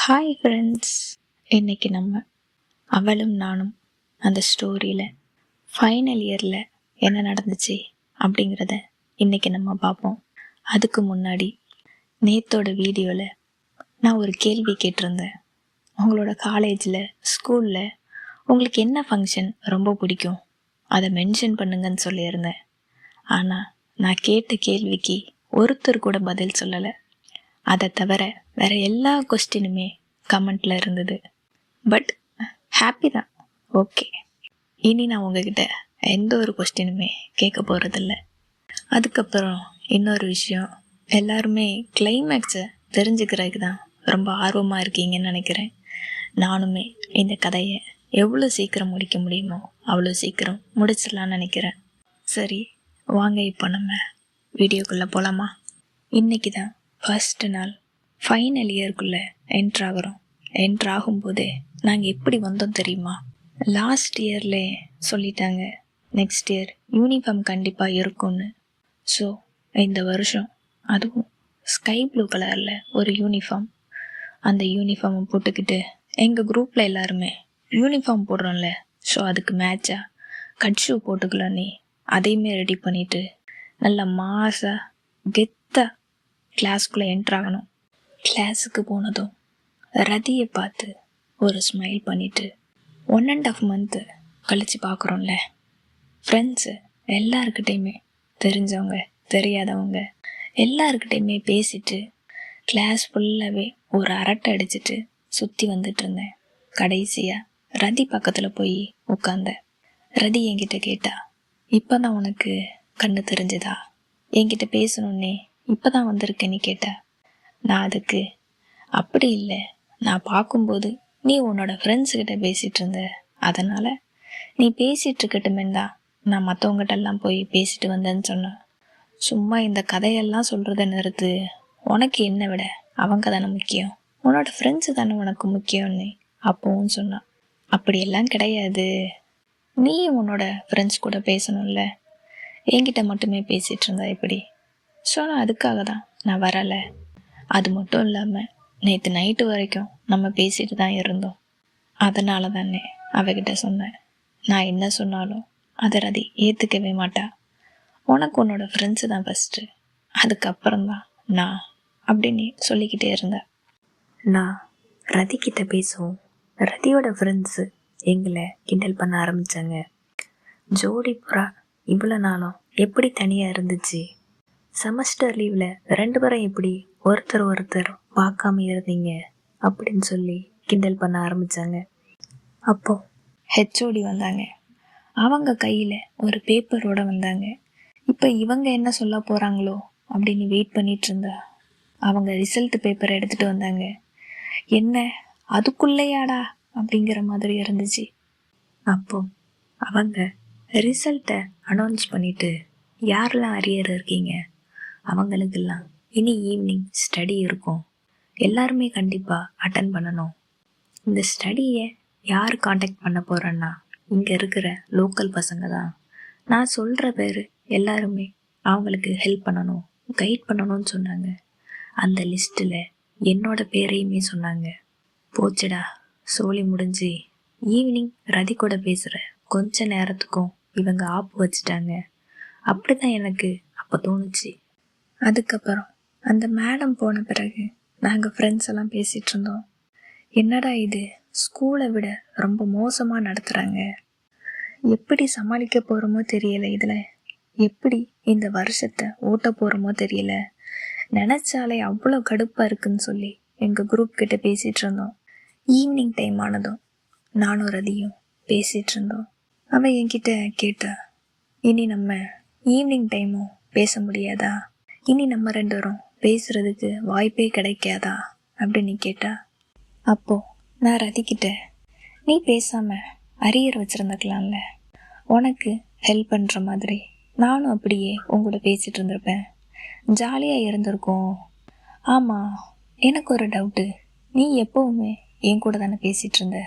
Hi friends, இன்னைக்கு நம்ம அவளும் நானும் அந்த ஸ்டோரியில் ஃபைனல் இயரில் என்ன நடந்துச்சு அப்படிங்கிறத இன்னைக்கு நம்ம பார்ப்போம். அதுக்கு முன்னாடி நேத்தோட வீடியோவில் நான் ஒரு கேள்வி கேட்டிருந்தேன். உங்களோட காலேஜில் ஸ்கூலில் உங்களுக்கு என்ன ஃபங்க்ஷன் ரொம்ப பிடிக்கும், அதை மென்ஷன் பண்ணுங்கன்னு சொல்லியிருந்தேன். ஆனால் நான் கேட்ட கேள்விக்கு ஒருத்தர் கூட பதில் சொல்லலை. அதை தவிர வேற எல்லா கொஸ்டினுமே கமெண்ட்ல இருந்தது. பட் ஹாப்பி தான். ஓகே, இனி நான் உங்ககிட்ட எந்த ஒரு கொஸ்டினுமே கேட்க போகிறதில்ல. அதுக்கப்புறம் இன்னொரு விஷயம், எல்லாருமே கிளைமேக்ஸை தெரிஞ்சுக்கிறதுக்கு தான் ரொம்ப ஆர்வமாக இருக்கீங்கன்னு நினைக்கிறேன். நானுமே இந்த கதையை எவ்வளோ சீக்கிரம் முடிக்க முடியுமோ அவ்வளோ சீக்கிரம் முடிச்சிடலான்னு நினைக்கிறேன். சரி, வாங்க இப்போ நம்ம வீடியோக்குள்ளே போகலாமா? இன்றைக்கி தான் ஃபர்ஸ்ட் நாள் ஃபைனல் இயர்க்குள்ளே என்ட்ராகிறோம். என்ட்ராகும்போதே நாங்கள் எப்படி வந்தோம் தெரியுமா? லாஸ்ட் இயர்லே சொல்லிட்டாங்க நெக்ஸ்ட் இயர் யூனிஃபார்ம் கண்டிப்பாக இருக்கும்னு. ஸோ இந்த வருஷம் அதுவும் ஸ்கை ப்ளூ கலரில் ஒரு யூனிஃபார்ம். அந்த யூனிஃபார்மை போட்டுக்கிட்டு எங்கள் குரூப்பில் எல்லாருமே யூனிஃபார்ம் போடுறோம்ல, ஸோ அதுக்கு மேட்சாக கட் ஷூ போட்டுக்கலான்னு அதையுமே ரெடி பண்ணிவிட்டு நல்லா மாசாக கெத்தாக கிளாஸ்க்குள்ளே என்ட்ராகணும். கிளாஸுக்கு போனதும் ரதியை பார்த்து ஒரு ஸ்மைல் பண்ணிவிட்டு 1.5 மந்த்து கழித்து பார்க்குறோம்ல, ஃப்ரெண்ட்ஸு எல்லாருக்கிட்டையுமே தெரிஞ்சவங்க தெரியாதவங்க எல்லாருக்கிட்டையுமே பேசிட்டு கிளாஸ் ஃபுல்லாகவே ஒரு அரட்டை அடிச்சுட்டு சுற்றி வந்துட்டு இருந்தேன். கடைசியாக ரதி பக்கத்தில் போய் உட்காந்தேன். ரதி என்கிட்ட கேட்டா, இப்போ தான் உனக்கு கண்ணு தெரிஞ்சுதா? என்கிட்ட பேசணுன்னே இப்போ தான் வந்திருக்கேன்னு கேட்டா. நான் அதுக்கு, அப்படி இல்லை, நான் பார்க்கும்போது நீ உன்னோட ஃப்ரெண்ட்ஸுக்கிட்ட பேசிகிட்டு இருந்த, அதனால் நீ பேசிகிட்டு இருக்கட்டுமேன்னு தான் நான் மற்றவங்ககிட்டெல்லாம் போய் பேசிட்டு வந்தேன்னு சொன்னேன். சும்மா இந்த கதையெல்லாம் சொல்கிறத நிறுத்து. உனக்கு என்னை விட அவங்க தானே முக்கியம், உன்னோட ஃப்ரெண்ட்ஸு தானே உனக்கு முக்கியம்னு அப்போவும் சொன்னான். அப்படியெல்லாம் கிடையாது, நீ உன்னோட ஃப்ரெண்ட்ஸ் கூட பேசணும்ல, என்கிட்ட மட்டுமே பேசிகிட்டு இருந்தா எப்படி? ஸோ நான் அதுக்காக தான் நான் வரலை. அது மட்டும் இல்லாமல் நேற்று நைட்டு வரைக்கும் நம்ம பேசிட்டு தான் இருந்தோம். அதனால தானே அவகிட்ட சொன்னேன். நான் என்ன சொன்னாலும் அதை ரதி ஏற்றுக்கவே மாட்டா. உனக்கு உன்னோட ஃப்ரெண்ட்ஸு தான் ஃபஸ்ட்டு, அதுக்கப்புறம்தான் நான் அப்படின்னு சொல்லிக்கிட்டே இருந்தேன். நான் ரதிக்கிட்ட பேசுவோம். ரதியோட ஃப்ரெண்ட்ஸு எங்களை கிண்டல் பண்ண ஆரம்பித்தாங்க. ஜோடி புறா இவ்வளோ நாளும் எப்படி தனியாக இருந்துச்சு? செமஸ்டர் லீவில் 2 பேரும் எப்படி ஒருத்தர் பார்க்காம இருந்தீங்க அப்படின்னு சொல்லி கிண்டல் பண்ண ஆரம்பித்தாங்க. அப்போ ஹெச்ஓடி வந்தாங்க. அவங்க கையில் ஒரு பேப்பரோட வந்தாங்க. இப்போ இவங்க என்ன சொல்ல போகிறாங்களோ அப்படின்னு வெயிட் பண்ணிட்டு இருந்தா அவங்க ரிசல்ட் பேப்பரை எடுத்துகிட்டு வந்தாங்க. என்ன அதுக்குள்ளேயாடா அப்படிங்கிற மாதிரி இருந்துச்சு. அப்போ அவங்க ரிசல்ட்டை அனௌன்ஸ் பண்ணிவிட்டு, யாரெல்லாம் அரியர் இருக்கீங்க அவங்களுக்கெல்லாம் இனி ஈவினிங் ஸ்டடி இருக்கும், எல்லாருமே கண்டிப்பாக அட்டன் பண்ணணும். இந்த ஸ்டடியை யார் காண்டாக்ட் பண்ண போகிறேன்னா இங்கே இருக்கிற லோக்கல் பசங்க தான். நான் சொல்கிற பேர் எல்லாருமே அவங்களுக்கு ஹெல்ப் பண்ணணும், கைட் பண்ணணும்னு சொன்னாங்க. அந்த லிஸ்ட்டில் என்னோட பேரையுமே சொன்னாங்க. போச்சுடா, சோலி முடிஞ்சு. ஈவினிங் ரதி கூட பேசுகிற கொஞ்ச நேரத்துக்கும் இவங்க ஆப்பு வச்சுட்டாங்க. அப்படி தான் எனக்கு அப்போ தோணுச்சு. அதுக்கப்புறம் அந்த மேடம் போன பிறகு நாங்கள் ஃப்ரெண்ட்ஸ் எல்லாம் பேசிகிட்டு இருந்தோம். என்னடா இது, ஸ்கூலை விட ரொம்ப மோசமாக நடத்துகிறாங்க, எப்படி சமாளிக்க போகிறோமோ தெரியலை, இதில் எப்படி இந்த வருஷத்தை ஓட்ட போகிறோமோ தெரியல, நினச்சாலே அவ்வளோ கடுப்பாக இருக்குன்னு சொல்லி எங்கள் குரூப் கிட்ட பேசிகிட்டு இருந்தோம். ஈவினிங் டைம் ஆனதும் நானும் ரதியும் பேசிகிட்டு இருந்தோம். அவன் என்கிட்ட கேட்டா, இனி நம்ம ஈவினிங் டைமும் பேச முடியாதா? இனி நம்ம 2 பேரும் பேசுகிறதுக்கு வாய்ப்பே கிடைக்காதா அப்படின்னு கேட்டா. அப்போது நான் ரதிக்கிட்ட, நீ பேசாமல் அரியர் வச்சுருந்துக்கலாம்ல, உனக்கு ஹெல்ப் பண்ணுற மாதிரி நானும் அப்படியே உங்கூட பேசிகிட்டு இருந்திருப்பேன், ஜாலியாக இருந்திருக்கோம். ஆமாம், எனக்கு ஒரு டவுட்டு, நீ எப்போவுமே என் கூட தானே பேசிகிட்டு இருந்த,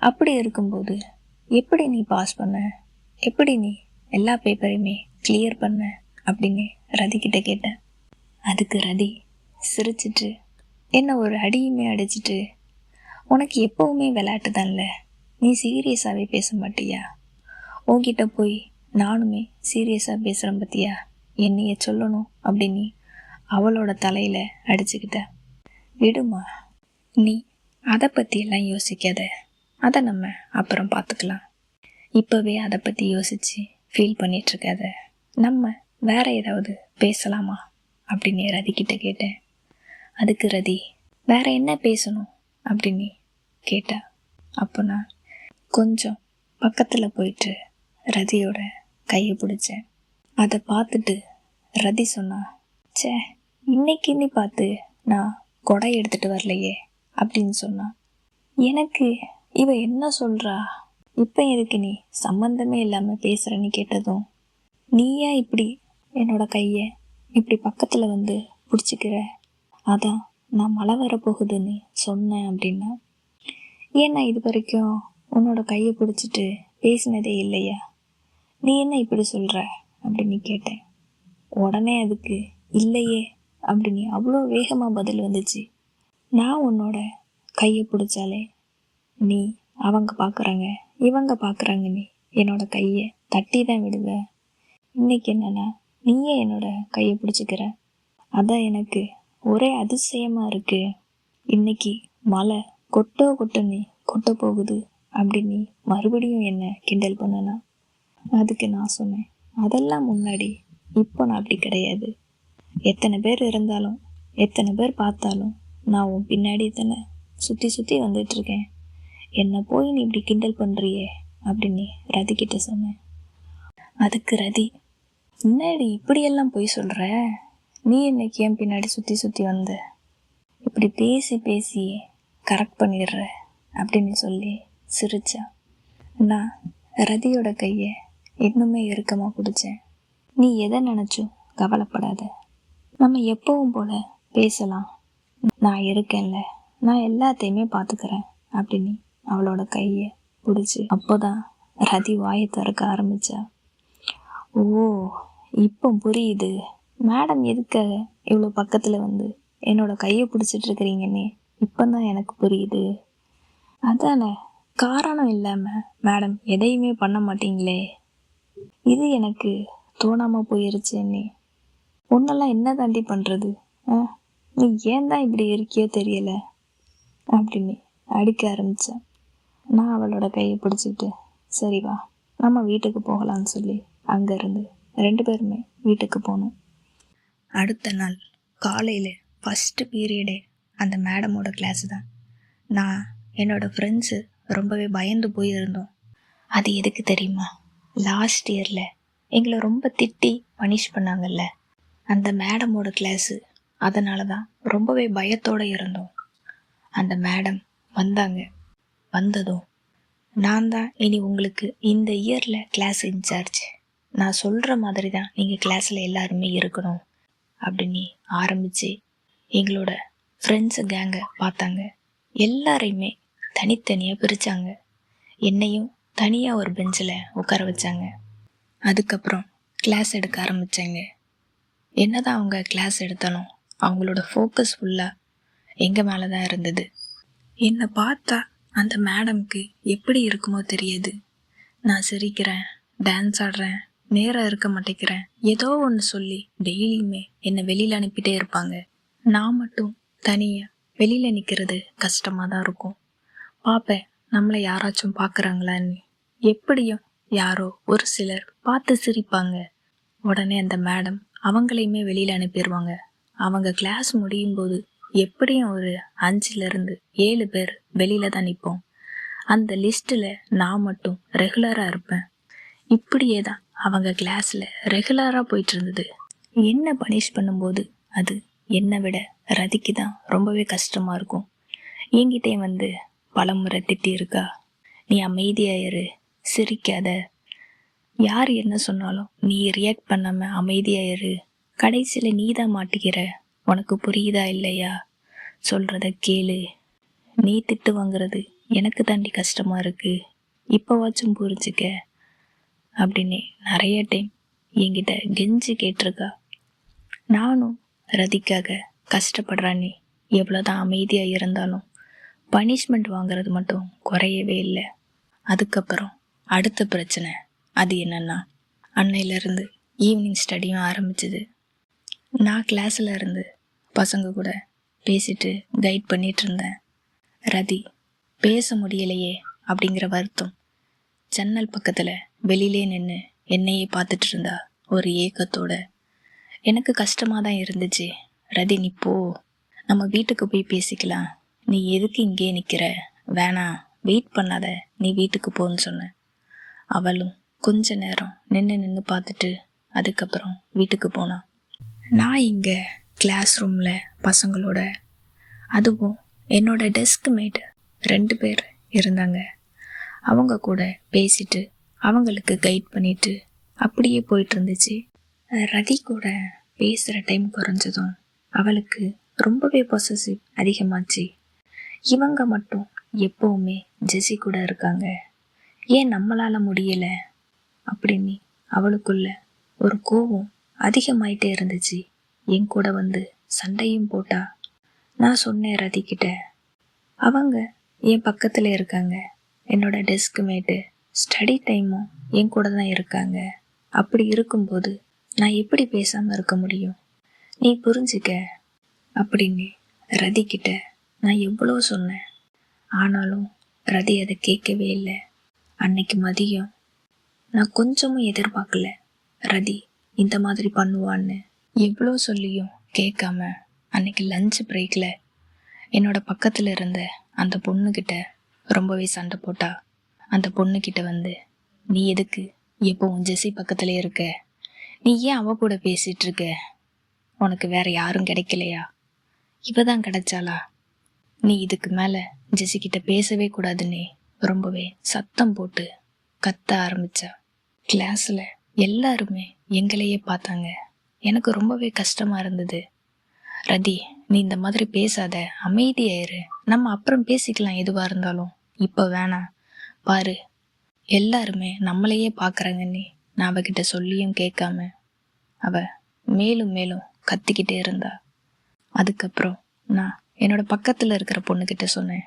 அப்படி இருக்கும்போது எப்படி நீ பாஸ் பண்ண, எப்படி நீ எல்லா பேப்பரையுமே கிளியர் பண்ண அப்படின்னு ரதிக்கிட்ட கேட்டேன். அதுக்கு ரதி சிரிச்சிட்டு, என்ன ஒரு அடியுமே அடிச்சிட்டு, உனக்கு எப்பவுமே விளையாட்டு தான்ல, நீ சீரியஸாகவே பேச மாட்டியா? உன்கிட்ட போய் நானுமே சீரியஸாக பேசுகிறேன் பத்தியா, என்னைய சொல்லணும் அப்படின்னு அவளோட தலையில் அடிச்சுக்கிட்ட. விடுமா, நீ அதை பற்றியெல்லாம் யோசிக்காத, அதை நம்ம அப்புறம் பார்த்துக்கலாம். இப்போவே அதை பற்றி யோசித்து ஃபீல் பண்ணிகிட்ருக்காத, நம்ம வேற ஏதாவது பேசலாமா அப்படின்னு ரதிக்கிட்ட கேட்டேன். அதுக்கு ரதி வேற என்ன பேசணும் அப்படின்னு கேட்டா. அப்போ நான் கொஞ்சம் பக்கத்தில் போயிட்டு ரதியோட கையை பிடிச்சேன். அதை பார்த்துட்டு ரதி சொன்னா, சே, இன்னைக்குன்னு பார்த்து நான் கொடை எடுத்துகிட்டு வரலையே அப்படின்னு சொன்னா. எனக்கு இவ என்ன சொல்கிறா, இப்போ எதுக்கு நீ சம்மந்தமே இல்லாமல் பேசுகிறன்னு கேட்டதும், நீயா இப்படி என்னோட கையை இப்படி பக்கத்தில் வந்து பிடிச்சிக்கிற, அதான் நான் மழை வரப்போகுதுன்னு சொன்னேன் அப்படின்னா. ஏன்னா இது வரைக்கும் உன்னோட கையை பிடிச்சிட்டு பேசினதே இல்லையா, நீ என்ன இப்படி சொல்கிற அப்படின்னு கேட்டேன். உடனே அதுக்கு இல்லையே அப்படின்னு அவ்வளோ வேகமாக பதில் வந்துச்சு. நான் உன்னோட கையை பிடிச்சாலே நீ அவங்க பார்க்குறாங்க இவங்க பார்க்குறாங்க, நீ என்னோட கையை தட்டி தான் விடுவ. இன்னைக்கு என்னன்னா நீயே என்னோட கையை பிடிச்சிக்கிற, அதான் எனக்கு ஒரே அதிசயமாக இருக்கு. இன்னைக்கு மழை கொட்டுன்னு கொட்ட போகுது அப்படின்னு மறுபடியும் என்ன கிண்டல் பண்ணனா. அதுக்கு நான் சொன்னேன், அதெல்லாம் முன்னாடி, இப்போ நான் அப்படி கிடையாது. எத்தனை பேர் இருந்தாலும் எத்தனை பேர் பார்த்தாலும் நான் உன் பின்னாடி தானே சுற்றி சுற்றி வந்துட்டுருக்கேன். என்னை போய் நீ இப்படி கிண்டல் பண்ணுறியே அப்படின்னு ரதிக்கிட்ட சொன்னேன். அதுக்கு ரதி, என்னடி இப்படியெல்லாம் போய் சொல்கிற, நீ என்னைக்கு என் பின்னாடி சுற்றி சுற்றி வந்த, இப்படி பேசி பேசி கரெக்ட் பண்ணிடுற அப்படின்னு சொல்லி சிரிச்சா. நான் ரதியோட கையை இன்னுமே இறுக்கமாக பிடிச்சேன். நீ எதை நினச்சும் கவலைப்படாத, நம்ம எப்பவும் போல பேசலாம், நான் இருக்கேன்ல, நான் எல்லாத்தையுமே பார்த்துக்கிறேன் அப்படின்னு அவளோட கையை பிடிச்சி. அப்போதான் ரதி வாயை திறக்க ஆரம்பிச்சா. ஓ, இப்போ புரியுது மேடம் எதுக்காக இவ்வளோ பக்கத்தில் வந்து என்னோட கையை பிடிச்சிட்டு இருக்கிறீங்கன்னு இப்போ தான் எனக்கு புரியுது. அதானே, காரணம் இல்லாமல் மேடம் எதையுமே பண்ண மாட்டீங்களே, இது எனக்கு தோணாமல் போயிருச்சுன்னு. உன்னெல்லாம் என்ன தாண்டி பண்ணுறது, நீ ஏன் தான் இப்படி இருக்கியோ தெரியல அப்படின்னு அடிக்க ஆரம்பித்தேன். நான் அவளோட கையை பிடிச்சிக்கிட்டு, சரி வா நம்ம வீட்டுக்கு போகலான்னு சொல்லி அங்கேருந்து 2 பேருமே வீட்டுக்கு போனோம். அடுத்த நாள் காலையில் ஃபஸ்ட்டு பீரியடே அந்த மேடமோட கிளாஸ் தான். நான் என்னோடய ஃப்ரெண்ட்ஸு ரொம்பவே பயந்து போயிருந்தோம். அது எதுக்கு தெரியுமா, லாஸ்ட் இயரில் எங்களை ரொம்ப திட்டி பனிஷ் பண்ணாங்கல்ல, அந்த மேடமோட கிளாஸு. அதனால தான் ரொம்பவே பயத்தோடு இருந்தோம். அந்த மேடம் வந்தாங்க. வந்ததும், நான் தான் இனி உங்களுக்கு இந்த இயரில் கிளாஸ் இன்சார்ஜ், நான் சொல்கிற மாதிரி தான் நீங்கள் கிளாஸில் எல்லாருமே இருக்கணும் அப்படின்னு ஆரம்பித்து எங்களோட ஃப்ரெண்ட்ஸு கேங்கை பார்த்தாங்க. எல்லாரையுமே தனித்தனியாக பிரித்தாங்க. என்னையும் தனியாக ஒரு பெஞ்சில் உட்கார வச்சாங்க. அதுக்கப்புறம் கிளாஸ் எடுக்க ஆரம்பித்தாங்க. என்னதான் அவங்க கிளாஸ் எடுத்தாலும் அவங்களோட ஃபோக்கஸ் ஃபுல்லாக எங்கள் மேலே தான் இருந்தது. என்னை பார்த்தா அந்த மேடம்க்கு எப்படி இருக்குமோ தெரியாது. நான் சிரிக்கிறேன், டான்ஸ் ஆடுறேன், நேராக இருக்க மாட்டேங்கிறேன், ஏதோ ஒன்று சொல்லி டெய்லியுமே என்னை வெளியில் அனுப்பிட்டே இருப்பாங்க. நான் மட்டும் தனியாக வெளியில் நிற்கிறது கஷ்டமாக தான் இருக்கும். பார்ப்பேன் நம்மளை யாராச்சும் பார்க்குறாங்களான்னு. எப்படியும் யாரோ ஒரு சிலர் பார்த்து சிரிப்பாங்க. உடனே அந்த மேடம் அவங்களையுமே வெளியில் அனுப்பிடுவாங்க. அவங்க கிளாஸ் முடியும் போது எப்படியும் ஒரு 5 to 7 பேர் வெளியில தான் நிற்போம். அந்த லிஸ்ட்டில் நான் மட்டும் ரெகுலராக இருப்பேன். இப்படியே தான் அவங்க கிளாஸில் ரெகுலராக போயிட்டு இருந்தது. என்ன பனிஷ் பண்ணும்போது அது என்னை விட ரதிக்கு தான் ரொம்பவே கஷ்டமாக இருக்கும். என்கிட்டே வந்து பலமுறை திட்டி இருக்கா, நீ அமைதியாயிரு, சிரிக்காத, யார் என்ன சொன்னாலும் நீ ரியாக்ட் பண்ணாமல் அமைதியாயிரு, கடைசியில் நீ தான் மாட்டிக்கிற, உனக்கு புரியுதா இல்லையா, சொல்கிறத கேளு, நீ திட்டு வாங்குறது எனக்கு தாண்டி கஷ்டமாக இருக்குது, இப்போவாச்சும் புரிஞ்சுக்க அப்படின்னு நிறைய டைம் என்கிட்ட கெஞ்சி கேட்டிருக்கா. நானும் ரதிக்காக கஷ்டப்படுறானே எவ்வளோதான் அமைதியாக இருந்தாலும் பனிஷ்மெண்ட் வாங்குறது மட்டும் குறையவே இல்லை. அதுக்கப்புறம் அடுத்த பிரச்சனை அது என்னன்னா, அன்னையிலேருந்து ஈவினிங் ஸ்டடியும் ஆரம்பிச்சுது. நான் கிளாஸில் இருந்து பசங்க கூட பேசிட்டு கைட் பண்ணிட்டு இருந்தேன். ரதி பேச முடியலையே அப்படிங்கிற வருத்தம் ஜன்னல் பக்கத்தில் வெளியிலே நின்று என்னையே பார்த்துட்டு இருந்தா ஒரு ஏக்கத்தோட. எனக்கு கஷ்டமாக தான் இருந்துச்சு. ரதி, நீ போ, நம்ம வீட்டுக்கு போய் பேசிக்கலாம். நீ எதுக்கு இங்கே நிற்கிற? வேணாம், வெயிட் பண்ணாத, நீ வீட்டுக்கு போன்னு சொன்னேன். அவளும் கொஞ்ச நேரம் நின்று பார்த்துட்டு அதுக்கப்புறம் வீட்டுக்கு போனான். நான் இங்கே கிளாஸ் ரூமில் பசங்களோட, அதுவும் என்னோட டெஸ்க் மேட் 2 பேர் இருந்தாங்க, அவங்க கூட பேசிட்டு அவங்களுக்கு கைட் பண்ணிட்டு அப்படியே போயிட்டு இருந்துச்சு. ரதி கூட பேசுகிற டைம் குறைஞ்சதும் அவளுக்கு ரொம்பவே பொசசிவ் அதிகமாச்சு. இவங்க மட்டும் எப்போவுமே ஜெஸி கூட இருக்காங்க, ஏன் நம்மளால் முடியலை அப்படின்னு அவளுக்குள்ள ஒரு கோபம் அதிகமாயிட்டே இருந்துச்சு. என் கூட வந்து சண்டையும் போட்டா. நான் சொன்னேன் ரதிக்கிட்ட, அவங்க என் பக்கத்தில் இருக்காங்க, என்னோட டெஸ்க் மேட்டு, ஸ்டடி டைமும் என் கூட தான் இருக்காங்க. அப்படி இருக்கும்போது நான் எப்படி பேசாமல் இருக்க முடியும்? நீ புரிஞ்சுக்க அப்படின்னு ரதிக்கிட்ட நான் எவ்வளோ சொன்னேன். ஆனாலும் ரதி அதை கேட்கவே இல்லை. அன்னைக்கு மதியம் நான் கொஞ்சமும் எதிர்பார்க்கல ரதி இந்த மாதிரி பண்ணுவான்னு. எவ்வளோ சொல்லியும் கேட்காம அன்னைக்கு லஞ்ச் பிரேக்கில் என்னோட பக்கத்தில் இருந்த அந்த பொண்ணுக்கிட்ட ரொம்பவே சண்டை போட்டா. அந்த பொண்ணுக்கிட்ட வந்து, நீ எதுக்கு எப்போவும் ஜெஸி பக்கத்தில் இருக்க? நீ ஏன் அவ கூட பேசிகிட்டு இருக்க? உனக்கு வேற யாரும் கிடைக்கலையா? இவ தான் கிடைச்சாளா? நீ இதுக்கு மேலே ஜெஸிக்கிட்ட பேசவே கூடாதுன்னு ரொம்பவே சத்தம் போட்டு கத்த ஆரம்பிச்சா. கிளாஸில் எல்லாருமே எங்களையே பார்த்தாங்க. எனக்கு ரொம்பவே கஷ்டமாக இருந்தது. ரதி, நீ இந்த மாதிரி பேசாத, அமைதியாயிரு, நம்ம அப்புறம் பேசிக்கலாம் எதுவாக இருந்தாலும், இப்போ வேணாம். பாரு, எல்லாருமே நம்மளையே பார்க்குறாங்கன்னு நான் அவகிட்ட சொல்லியும் கேட்காம அவ மேலும் மேலும் கத்திக்கிட்டே இருந்தா. அதுக்கப்புறம் நான் என்னோட பக்கத்தில் இருக்கிற பொண்ணுக்கிட்ட சொன்னேன்,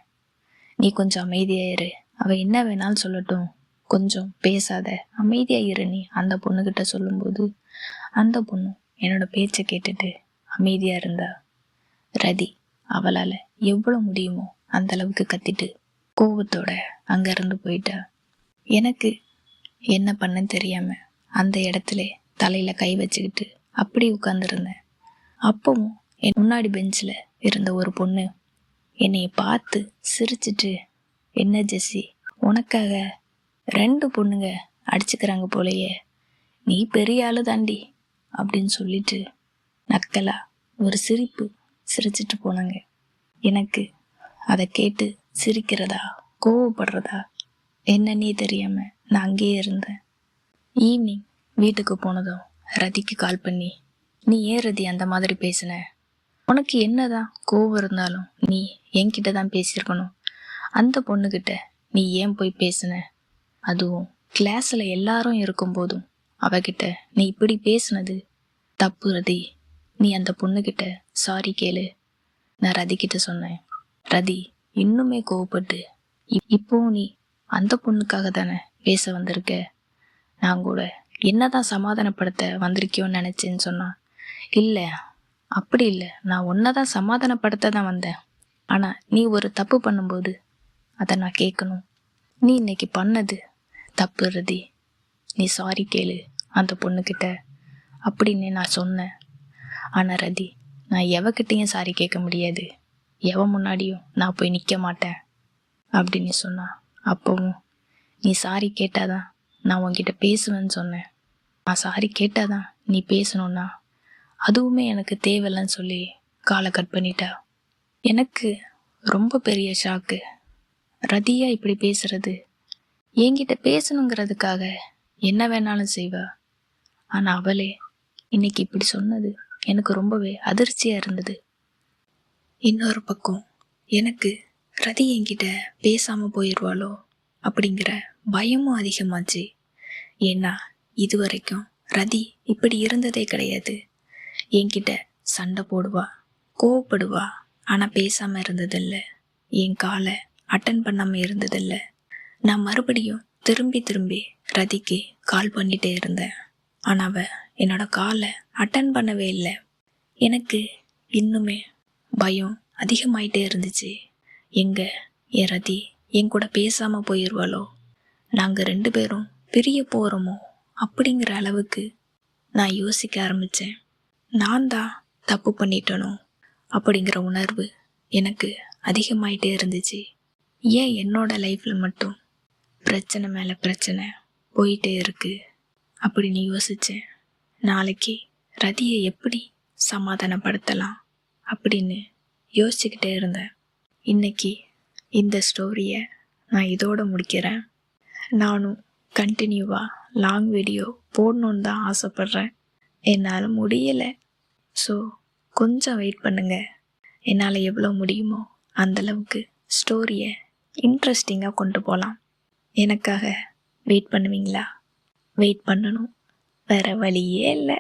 நீ கொஞ்சம் அமைதியாயிரு, அவள் என்ன வேணாலும் சொல்லட்டும், கொஞ்சம் பேசாத, அமைதியாயிரு நீ அந்த பொண்ணுக்கிட்ட சொல்லும்போது அந்த பொண்ணு என்னோட பேச்சை கேட்டுட்டு அமைதியாக இருந்தா. ரதி அவளால் எவ்வளோ முடியுமோ அந்த அளவுக்கு கத்திட்டு கோபத்தோட அங்கேருந்து போயிட்டா. எனக்கு என்ன பண்ணன்னு தெரியாமல் அந்த இடத்துல தலையில் கை வச்சுக்கிட்டு அப்படி உட்காந்துருந்தேன். அப்பவும் என் முன்னாடி பெஞ்சில் இருந்த ஒரு பொண்ணு என்னைய பார்த்து சிரிச்சிட்டு, என்ன ஜெஸி, உனக்காக 2 பொண்ணுங்க அடிச்சுக்கிறாங்க போலையே, நீ பெரிய ஆளு தாண்டி அப்படின்னு சொல்லிட்டு நக்கலா ஒரு சிரிப்பு சிரிச்சிட்டு போனாங்க. எனக்கு அதை கேட்டு சிரிக்கிறதா கோவப்படுறதா என்னன்னே தெரியாம நான் அங்கேயே இருந்தேன். ஈவினிங் வீட்டுக்கு போனதும் ரதிக்கு கால் பண்ணி, நீ ஏன் ரதி அந்த மாதிரி பேசின? உனக்கு என்னதான் கோவம் இருந்தாலும் நீ என்கிட்ட தான் பேசியிருக்கணும். அந்த பொண்ணுக்கிட்ட நீ ஏன் போய் பேசின? அதுவும் கிளாஸில் எல்லாரும் இருக்கும்போதும் அவகிட்ட நீ இப்படி பேசுனது தப்பு ரதி. நீ அந்த பொண்ணுக்கிட்ட சாரி கேளு. நான் ரதிக்கிட்ட சொன்னேன். ரதி இன்னுமே கோவப்பட்டு, இப்போவும் நீ அந்த பொண்ணுக்காக தானே பேச வந்திருக்க? நான் கூட என்னதான் சமாதானப்படுத்த வந்திருக்கியோன்னு நினச்சேன்னு சொன்னான். இல்லை, அப்படி இல்லை, நான் உன்னை தான் சமாதானப்படுத்த தான் வந்தேன். ஆனால் நீ ஒரு தப்பு பண்ணும்போது அதை நான் கேட்கணும். நீ இன்னைக்கு பண்ணது தப்பு ரதி, நீ சாரி கேளு அந்த பொண்ணுக்கிட்ட அப்படின்னு நான் சொன்னேன். ஆனால் ரதி, நான் எவகிட்டையும் சாரி கேட்க முடியாது, எவ முன்னாடியும் நான் போய் நிற்க மாட்டேன் அப்படின்னு சொன்னான். அப்போவும் நீ சாரி கேட்டாதான் நான் உன்கிட்ட பேசுவேன்னு சொன்னேன். நான் சாரி கேட்டாதான் நீ பேசணும்னா அதுவுமே எனக்கு தேவையில்லைன்னு சொல்லி காலை கட் பண்ணிட்டா. எனக்கு ரொம்ப பெரிய ஷாக்கு. ரதியா இப்படி பேசுறது, என்கிட்ட பேசணுங்கிறதுக்காக என்ன வேணாலும் செய்வா. ஆனால் அவளே இன்னைக்கு இப்படி சொன்னது எனக்கு ரொம்பவே அதிர்ச்சியாக இருந்தது. இன்னொரு பக்கம் எனக்கு ரதி என்கிட்ட பேசாமல் போயிடுவாளோ அப்படிங்கிற பயமும் அதிகமாச்சு. ஏன்னா இது வரைக்கும் ரதி இப்படி இருந்ததே கிடையாது. என்கிட்ட சண்டை போடுவா, கோவப்படுவா, ஆனால் பேசாமல் இருந்ததில்ல. என் காலை அட்டன் பண்ணாமல் இருந்ததில்ல. நான் மறுபடியும் திரும்பி திரும்பி ரதிக்கு கால் பண்ணிகிட்டே இருந்தேன். ஆனால் அவள் என்னோட காலை அட்டன் பண்ணவே இல்லை. எனக்கு இன்னுமே பயம் அதிகமாயிட்டே இருந்துச்சு. எங்கே என் ரதி என் கூட பேசாமல் போயிடுவாளோ, நாங்கள் 2 பேரும் பிரிய போகிறோமோ அப்படிங்கிற அளவுக்கு நான் யோசிக்க ஆரம்பித்தேன். நான் தான் தப்பு பண்ணிட்டனோ அப்படிங்கிற உணர்வு எனக்கு அதிகமாயிட்டே இருந்துச்சு. ஏன் என்னோட லைஃப்பில் மட்டும் பிரச்சனை மேலே பிரச்சனை போயிட்டே இருக்கு அப்படின்னு யோசித்தேன். நாளைக்கு ரதியை எப்படி சமாதானப்படுத்தலாம் அப்படின்னு யோசிச்சுக்கிட்டே இருந்தேன். இன்னைக்கு இந்த ஸ்டோரியை நான் இதோட முடிக்கிறேன். நானும் கண்டினியூவாக லாங் வீடியோ போடணுன்னு தான் ஆசைப்பட்றேன். என்னால் முடியலை. ஸோ கொஞ்சம் வெயிட் பண்ணுங்கள். என்னால் எவ்வளோ முடியுமோ அந்தளவுக்கு ஸ்டோரியை இன்ட்ரெஸ்டிங்காக கொண்டு போகலாம். எனக்காக வெயிட் பண்ணுவீங்களா? வெயிட் பண்ணணும், வேறு வழியே இல்லை.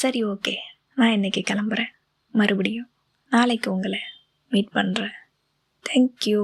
சரி, ஓகே, நான் இன்னைக்கு கிளம்புறேன். மறுபடியும் நாளைக்கு உங்களை மீட் பண்ணுறேன். தேங்க்யூ.